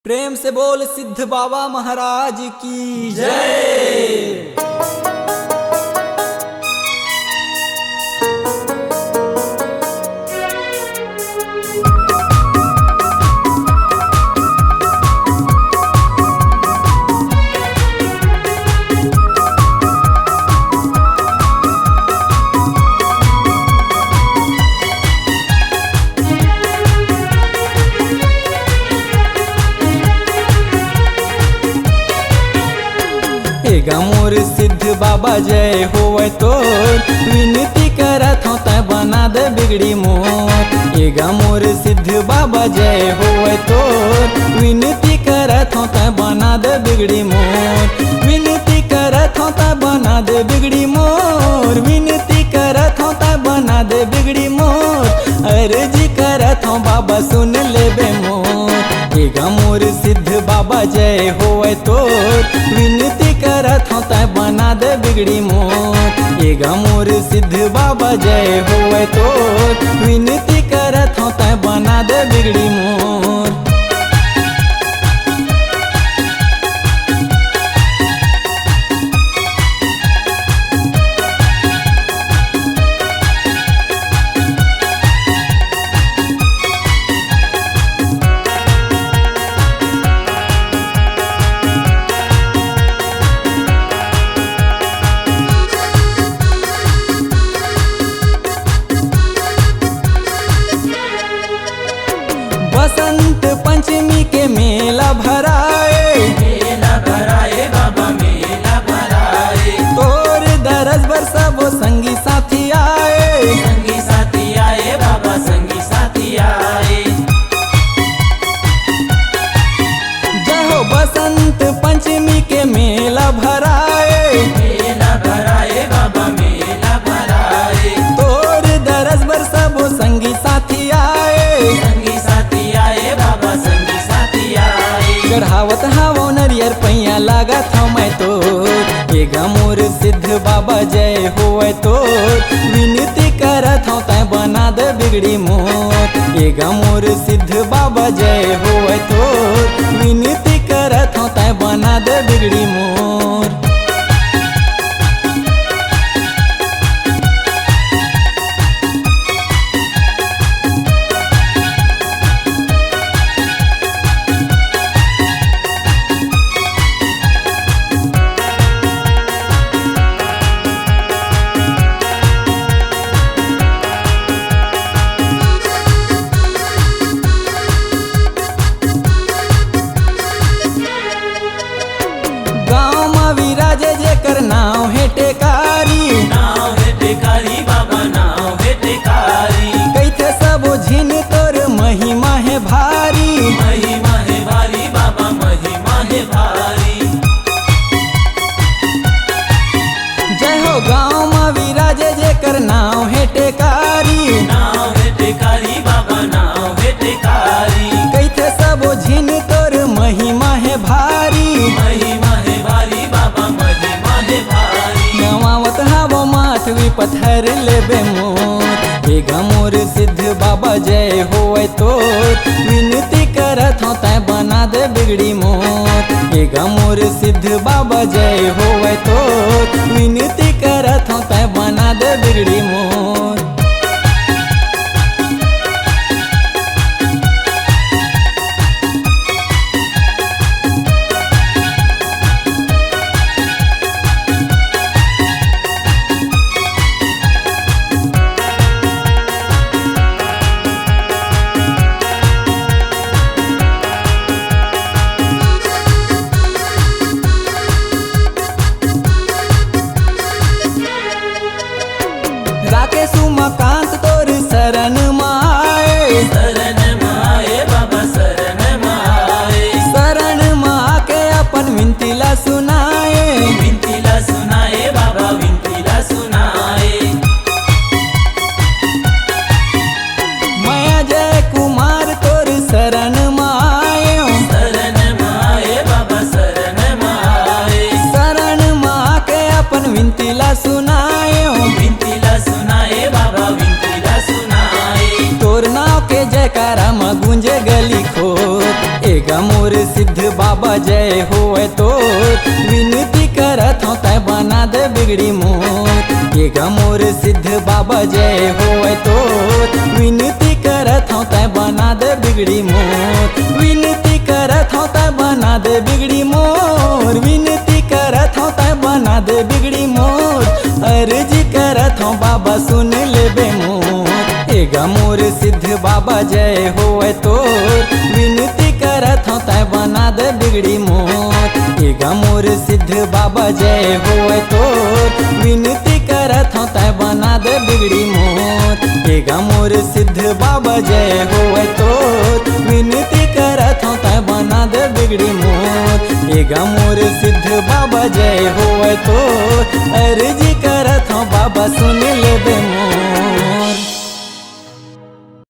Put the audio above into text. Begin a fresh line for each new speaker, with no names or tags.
प्रेम से बोल सिद्ध बाबा महाराज की जय। मोर सिद्ध बाबा जय होवे तोर विनती करत हूँ तै बना दे बिगड़ी मोर। एगा मोर सिद्ध बाबा जय होवे तोर विनती करत हूँ तै बना दे बिगड़ी मोर। विनती करत हूँ तै बना दे बिगड़ी मोर। विनती करत हूँ तै बना दे बिगड़ी मोर। अर्जी करत हूँ बाबा सुन ले बे मोर। एगा मोर सिद्ध बाबा जय होवे तोर विनती करत हूँ तै बना दे बिगड़ी मोर। एगा मोर सिद्ध बाबा जय होवे तोर विनती करत हूँ तै बना दे बिगड़ी मोर। बसंत पंचमी के मेला भराए
बाबा मेला भराए।
तोर दरस बर सब संगी साथी आए।
संगी साथी आए बाबा संगी साथी आए।
जय हो बसंत पंचमी के मेला भराए।
मेला भराए बाबा मेला भराए।
तोर दरस बर सब संगी साथी आए।
संगी साथी आए बाबा संगी साथी आए।
चढ़ावत हावो नरियर पैया लागत हूँ मैं तोर। एगा मोर सिद्ध बाबा जय होवे तोर विनती करत हूँ तै बना दे बिगड़ी मोर। एगा मोर सिद्ध बाबा जय होवे तोर विनती करत हूँ तै बना दे बिगड़ी मोर। गाँव में विराजे जेकर नाव है टेकारी।
नाव है टेकारी बाबा नाव है टेकारी।
कैथे सब झिन तोर महिमा है भारी।
महिमा है भारी बाबा महिमा है भारी।
जय हो गाँव में विराजे जेकर नाव है टेकारी।
नाव है टेकारी बाबा नाव है टेकारी।
कैथे सब झिन तोर महिमा है भारी।
महिमा है भारी बाबा महिमा है भारी।
नवावत हावो माथवी पत्थर लेबे मोर। एगा मोर सिद्ध बाबा जय होवे तोर विनती करत हूँ तै बना दे बिगड़ी मोर। एगा मोर सिद्ध बाबा जय होवे तोर विनती करत हूँ तै बना दे बिगड़ी मोर। सिद्ध बाबा जय होए तो विनती करत हूँ तै बना दे बिगड़ी मोर। ये गा मोर सिद्ध बाबा जय होए तो विनती करत हूँ तै बना दे बिगड़ी मोर। विनती करत हूँ तै बना दे बिगड़ी मोर। विनती करत हूँ तै बना दे बिगड़ी मोर। अर्जी करत हूँ बाबा सुन लेबे मोर। एगा मोर सिद्ध बाबा जय होए तो विनती करत हूँ तै बना दे बिगड़ी मोर। एगा मोर सिद्ध बाबा जय होए तो विनती करत हूँ तै बना दे बिगड़ी मोर। एगा मोर सिद्ध बाबा जय होए तो विनती करत हूँ तै बना दे बिगड़ी मोर। एगा मोर सिद्ध बाबा जय होए तो अर्जी करत हूँ बाबा सुन लेबे मोर।